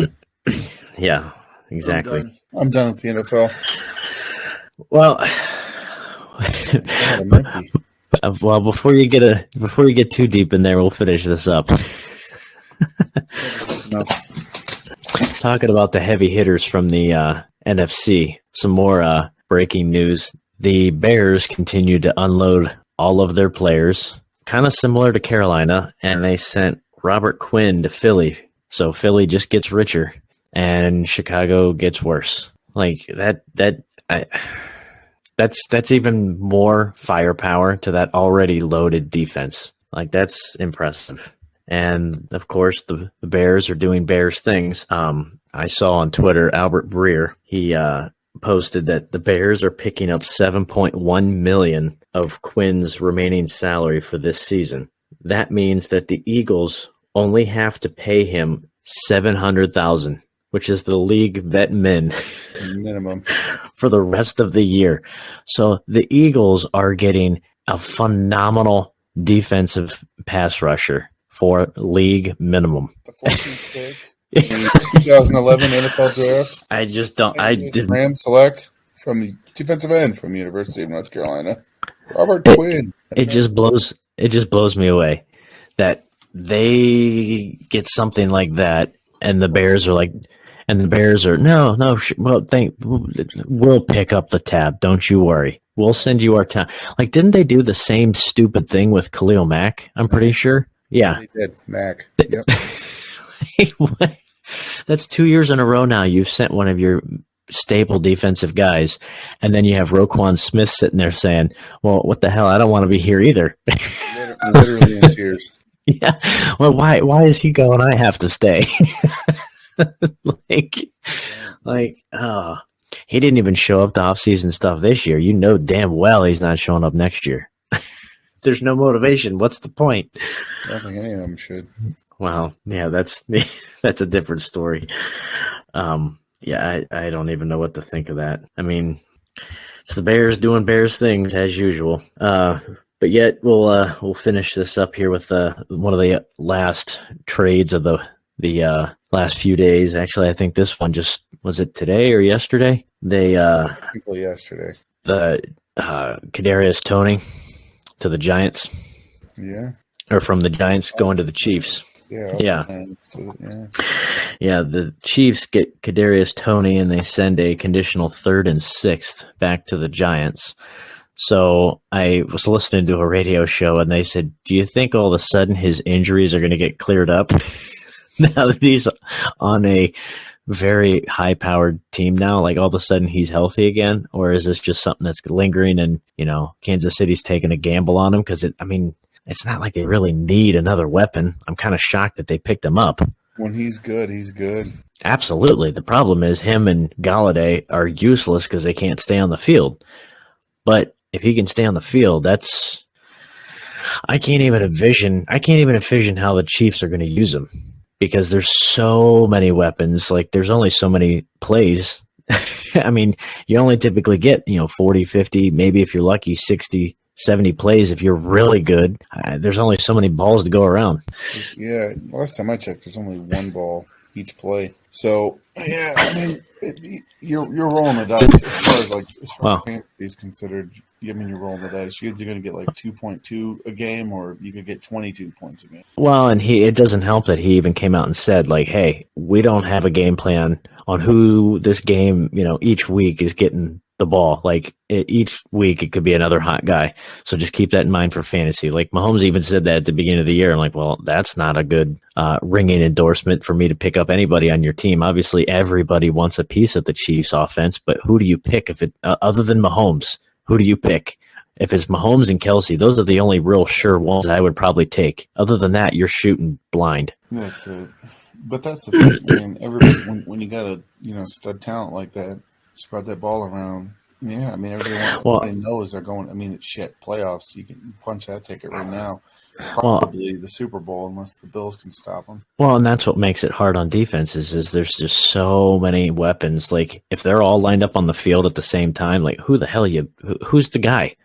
Yeah, exactly. I'm done with the NFL. Well, God, before you get too deep in there, we'll finish this up. No. Talking about the heavy hitters from the NFC, some more breaking news. The Bears continue to unload all of their players, kind of similar to Carolina, and they sent Robert Quinn to Philly. So Philly just gets richer, and Chicago gets worse. Like that's even more firepower to that already loaded defense. Like, that's impressive. And of course, the Bears are doing Bears things. I saw on Twitter, Albert Breer, he posted that the Bears are picking up $7.1 million of Quinn's remaining salary for this season. That means that the Eagles only have to pay him $700,000, which is the league vet min minimum for the rest of the year. So the Eagles are getting a phenomenal defensive pass rusher for league minimum. The 14th pick in the 2011 NFL draft. I just don't. I did. Rams select from the defensive end from University of North Carolina, Robert Quinn. It just blows me away that they get something like that, and the Bears are like, we'll pick up the tab. Don't you worry. We'll send you our tab. Like, didn't they do the same stupid thing with Khalil Mack? I'm pretty sure. Yeah. They did. Mack. Yep. That's 2 years in a row now. You've sent one of your staple defensive guys, and then you have Roquan Smith sitting there saying, well, what the hell? I don't want to be here either. Literally in tears. Yeah. Well, why is he going? I have to stay. He didn't even show up to off-season stuff this year. You know damn well he's not showing up next year. There's no motivation. What's the point? I don't think any of them should. Well, yeah, that's a different story. I don't even know what to think of that. I mean, it's the Bears doing Bears things as usual. But yet we'll finish this up here with one of the last trades of the last few days. Actually, I think this one was it today or yesterday? People yesterday. The Kadarius Toney to the Giants. Yeah. Or from the Giants going to the Chiefs. Yeah. The Chiefs get Kadarius Toney, and they send a conditional 3rd and 6th back to the Giants. So I was listening to a radio show, and they said, do you think all of a sudden his injuries are going to get cleared up now that he's on a very high-powered team now? Like, all of a sudden he's healthy again? Or is this just something that's lingering, and, Kansas City's taking a gamble on him? Because, it's not like they really need another weapon. I'm kind of shocked that they picked him up. When he's good, he's good. Absolutely. The problem is him and Galladay are useless because they can't stay on the field. But if he can stay on the field, I can't even envision how the Chiefs are going to use him, because there's so many weapons. Like, there's only so many plays. I mean, you only typically get, 40, 50, maybe if you're lucky, 60 70 plays if you're really good. There's only so many balls to go around. Yeah, last time I checked, there's only one ball each play. So yeah, I mean, you're rolling the dice as far as fantasy is considered. I mean, you're rolling the dice. You're either going to get like 2.2 a game, or you could get 22 points a game. Well, and it doesn't help that he even came out and said, like, hey, we don't have a game plan on who this game, each week is getting the ball. Like, each week it could be another hot guy. So just keep that in mind for fantasy. Like, Mahomes even said that at the beginning of the year. I'm like, well, that's not a good ringing endorsement for me to pick up anybody on your team. Obviously, everybody wants a piece of the Chiefs offense, but who do you pick if it other than Mahomes? Who do you pick? If it's Mahomes and Kelsey, those are the only real sure ones I would probably take. Other than that, you're shooting blind. That's it. But that's the thing. I mean, everybody, when you got a stud talent like that, spread that ball around. Yeah, I mean, everybody knows they're going. I mean, shit, playoffs. You can punch that ticket right now. Probably the Super Bowl, unless the Bills can stop them. Well, and that's what makes it hard on defenses is there's just so many weapons. Like, if they're all lined up on the field at the same time, like, who the hell who's the guy?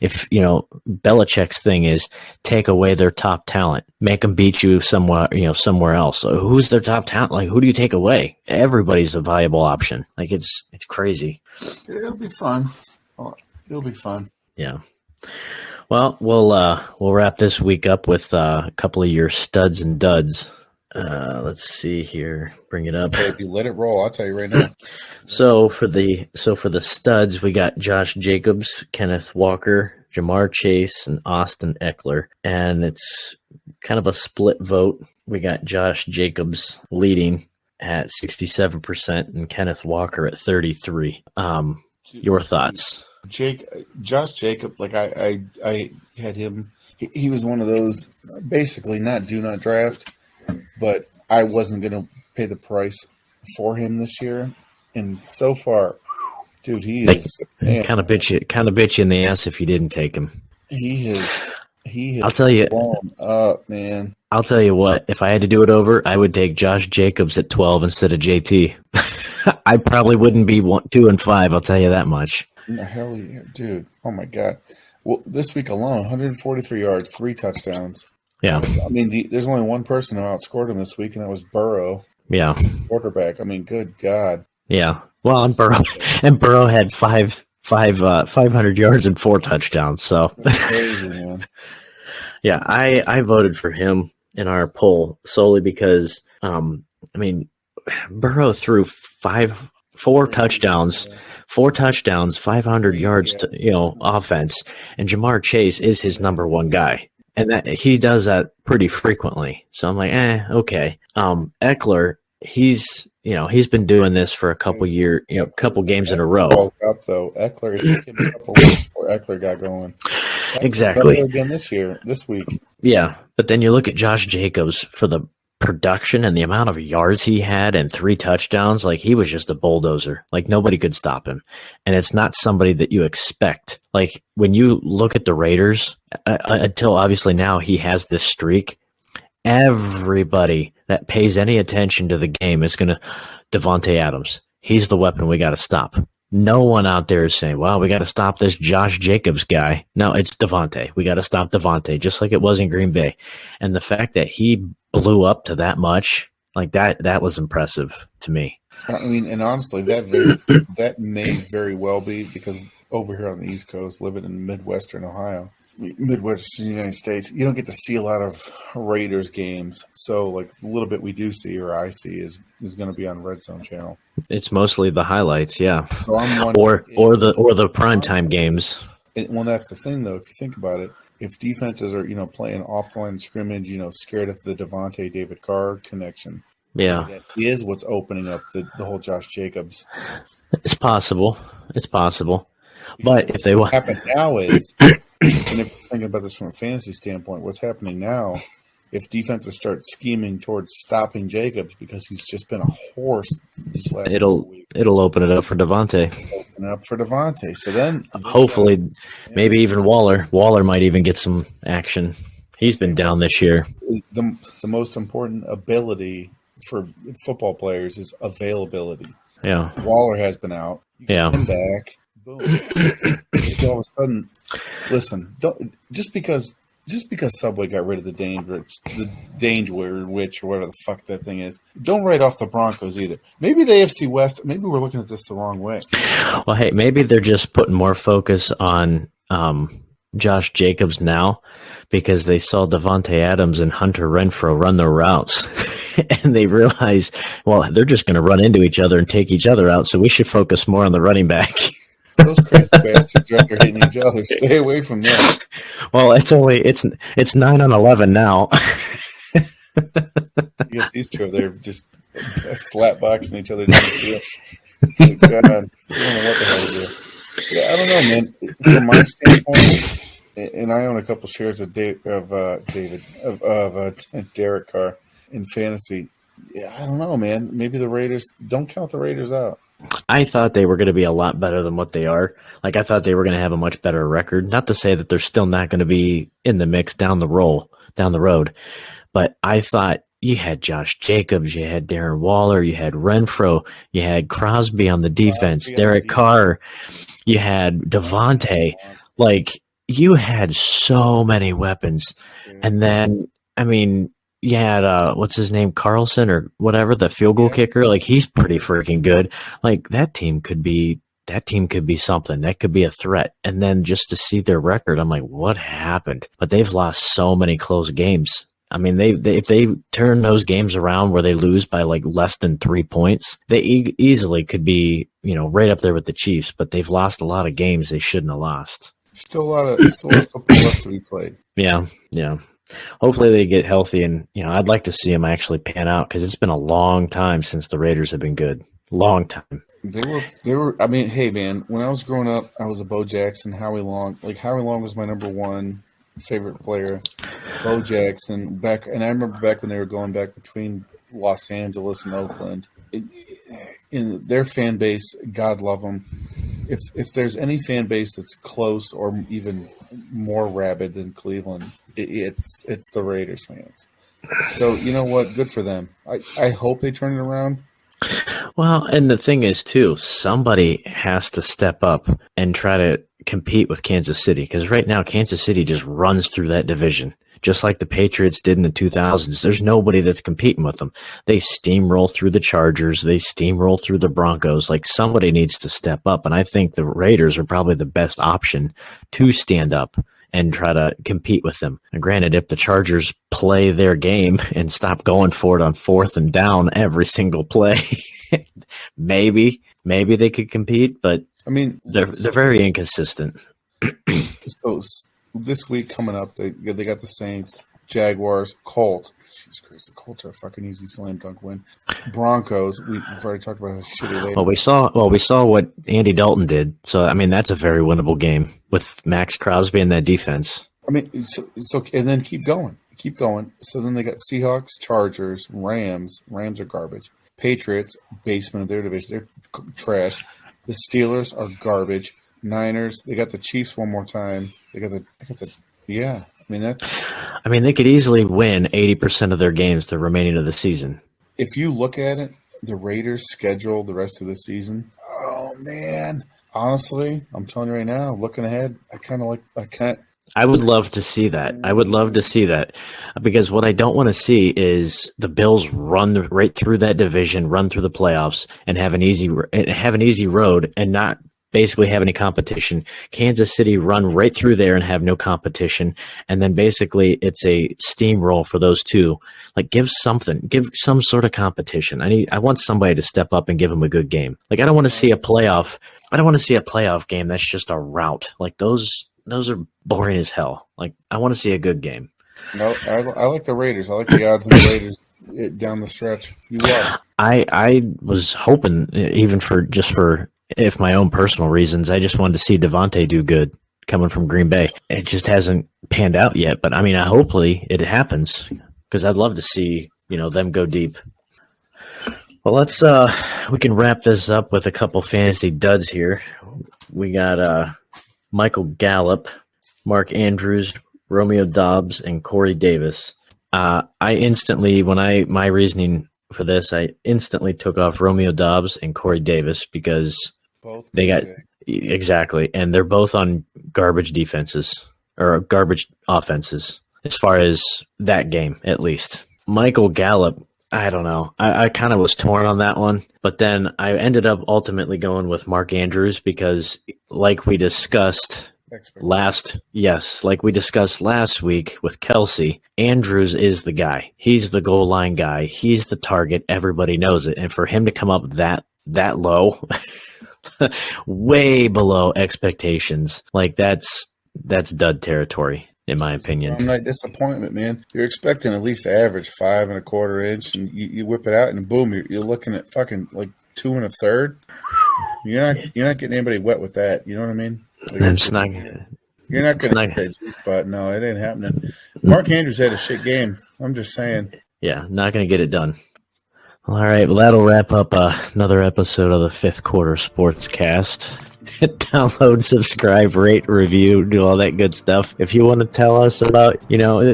If Belichick's thing is take away their top talent, make them beat you somewhere else. So who's their top talent? Like, who do you take away? Everybody's a viable option. Like, it's crazy. It'll be fun. It'll be fun. Yeah. Well, we'll wrap this week up with a couple of your studs and duds. Let's see here. Bring it up. If you let it roll, I'll tell you right now. So for the studs, we got Josh Jacobs, Kenneth Walker, Jamar Chase, and Austin Eckler. And it's kind of a split vote. We got Josh Jacobs leading at 67% and Kenneth Walker at 33%. Your thoughts? Josh Jacob, like I had him. He was one of those basically do not draft, but I wasn't going to pay the price for him this year. And so far, dude, he is kind of bit you in the ass if you didn't take him. He has. I'll tell you, blown up, man. I'll tell you what. If I had to do it over, I would take Josh Jacobs at 12 instead of JT. I probably wouldn't be 2 and 5. I'll tell you that much. Hell yeah, dude! Oh my god! Well, this week alone, 143 yards, 3 touchdowns. Yeah. I mean, there's only one person who outscored him this week, and that was Burrow. Yeah. Quarterback. I mean, good God. Yeah. Well, and Burrow had 500 yards and 4 touchdowns. So that's crazy, man. Yeah, I voted for him in our poll solely because Burrow threw 4 touchdowns. 4 touchdowns, 500 yards to, offense, and Jamar Chase is his number one guy, and that he does that pretty frequently. So I'm like, okay. Eckler, he's been doing this for a couple couple games in a row. Woke up though, Eckler. It took him a couple weeks before Eckler got going. Exactly. Again this week. Yeah, but then you look at Josh Jacobs for the production and the amount of yards he had and 3 touchdowns, like he was just a bulldozer. Like nobody could stop him. And it's not somebody that you expect. Like when you look at the Raiders, until obviously now he has this streak, everybody that pays any attention to the game is going to Devontae Adams. He's the weapon we got to stop. No one out there is saying, well, we got to stop this Josh Jacobs guy. No, it's Devontae. We got to stop Devontae, just like it was in Green Bay. And the fact that he blew up to that much, like that was impressive to me. I mean, and honestly, that may very well be because over here on the East Coast, living in Midwestern Ohio, Midwestern United States, you don't get to see a lot of Raiders games. So, like, the little bit we do see or I see is going to be on Red Zone channel. It's mostly the highlights, yeah, so or the primetime games. Well, that's the thing, though. If you think about it, if defenses are playing off the line of scrimmage, scared of the Devontae David Carr connection, yeah, that is what's opening up the whole Josh Jacobs. It's possible. But if they what happen now is, and if you're thinking about this from a fantasy standpoint, what's happening now? If defenses start scheming towards stopping Jacobs because he's just been a horse these last weeks, it'll open it up for Devontae. So then hopefully, maybe even Waller. Waller might even get some action. He's been down this year. The most important ability for football players is availability. Yeah, Waller has been out. You get him back. Boom. Maybe all of a sudden, listen, don't just because Subway got rid of the Dange Witch or whatever the fuck that thing is, don't write off the Broncos either. Maybe the AFC West, maybe we're looking at this the wrong way. Well, hey, maybe they're just putting more focus on Josh Jacobs now because they saw Devontae Adams and Hunter Renfrow run their routes. And they realize, well, they're just going to run into each other and take each other out, so we should focus more on the running back. Those crazy bastards out there hitting each other. Stay away from them. Well, it's 9-11 now. You got these two, they're just slap boxing each other down the field. God, I don't know what the hell to do. Yeah, I don't know, man. From my standpoint, and I own a couple shares of Derek Carr in fantasy. Yeah, I don't know, man. Maybe the Raiders, don't count the Raiders out. I thought they were going to be a lot better than what they are. Like, I thought they were going to have a much better record. Not to say that they're still not going to be in the mix down the road. But I thought you had Josh Jacobs, you had Darren Waller, you had Renfrow, you had Crosby on the defense, Derek Carr, you had Devontae. Like, you had so many weapons. And then, I mean, you had, what's his name, Carlson or whatever, the field goal kicker. Like, he's pretty freaking good. Like, that team could be something. That could be a threat. And then just to see their record, I'm like, what happened? But they've lost so many close games. I mean, if they turn those games around where they lose by like less than 3 points, they easily could be, right up there with the Chiefs. But they've lost a lot of games they shouldn't have lost. Still a lot of football left to be played. Yeah. Hopefully they get healthy, and I'd like to see them actually pan out because it's been a long time since the Raiders have been good. Long time. They were. I mean, hey man, when I was growing up, I was a Bo Jackson, Howie Long. Like Howie Long was my number one favorite player. Bo Jackson back, and I remember back when they were going back between Los Angeles and Oakland. In their fan base, God love them. If there's any fan base that's close or even more rabid than Cleveland, it's the Raiders fans. So you know what? Good for them. I hope they turn it around. Well, and the thing is, too, somebody has to step up and try to compete with Kansas City, because right now Kansas City just runs through that division, just like the Patriots did in the 2000s. There's nobody that's competing with them. They steamroll through the Chargers. They steamroll through the Broncos. Like, somebody needs to step up, and I think the Raiders are probably the best option to stand up and try to compete with them. And granted, if the Chargers play their game and stop going for it on 4th and down every single play, maybe they could compete, but I mean, they're very inconsistent. So this week coming up, they got the Saints, Jaguars, Colts. Jesus Christ, the Colts are a fucking easy slam dunk win. Broncos. We've already talked about how shitty they. Well, we saw what Andy Dalton did. So I mean, that's a very winnable game with Max Crosby in that defense. I mean, so and then keep going. So then they got Seahawks, Chargers, Rams. Rams are garbage. Patriots, basement of their division. They're trash. The Steelers are garbage. Niners. They got the Chiefs one more time. They got the. Yeah. I mean, they could easily win 80% of their games the remaining of the season. If you look at it, the Raiders' schedule the rest of the season, oh, man. Honestly, I'm telling you right now, looking ahead, I would love to see that. Because what I don't want to see is the Bills run right through that division, run through the playoffs, and have an easy road and not basically have any competition. Kansas City run right through there and have no competition. And then basically it's a steamroll for those two. Like, give some sort of competition. I want somebody to step up and give them a good game. Like, I don't want to see a playoff game that's just a rout. Like, those are boring as hell. Like, I want to see a good game. No, I like the Raiders. I like the odds on the Raiders down the stretch. You are. I was hoping, even for if my own personal reasons, I just wanted to see Devontae do good coming from Green Bay. It just hasn't panned out yet, but I mean, hopefully it happens because I'd love to see, them go deep. Well, we can wrap this up with a couple fantasy duds here. We got Michael Gallup, Mark Andrews, Romeo Doubs, and Corey Davis. My reasoning for this, I instantly took off Romeo Doubs and Corey Davis because Both They go got sick. exactly, and they're both on garbage defenses or garbage offenses as far as that game, at least. Michael Gallup, I don't know. I kind of was torn on that one, but then I ended up ultimately going with Mark Andrews because, like we discussed like we discussed last week with Kelsey, Andrews is the guy. He's the goal line guy. He's the target. Everybody knows it, and for him to come up that low, way below expectations, like that's dud territory. In my opinion. I'm not disappointment, man. You're expecting at least average 5.25 inch, and you whip it out, and boom, you're looking at fucking like 2 1/3. You're not getting anybody wet with that. You know what I mean? Like you're not going to hit that G spot. No, it ain't happening. Mark Andrews had a shit game. I'm just saying. Yeah, not going to get it done. All right, well, that'll wrap up another episode of the Fifth Quarter Sportscast. Download, subscribe, rate, review, do all that good stuff. If you want to tell us about,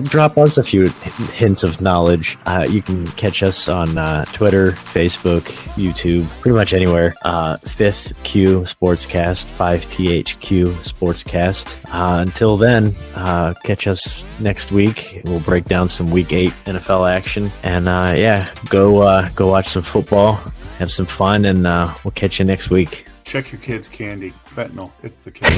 drop us a few hints of knowledge. You can catch us on Twitter, Facebook, YouTube, pretty much anywhere. Fifth Q Sportscast, 5THQ Sportscast. Until then, catch us next week. We'll break down some Week 8 NFL action. And go watch some football, have some fun, and we'll catch you next week. Check your kids' candy. Fentanyl. It's the killer.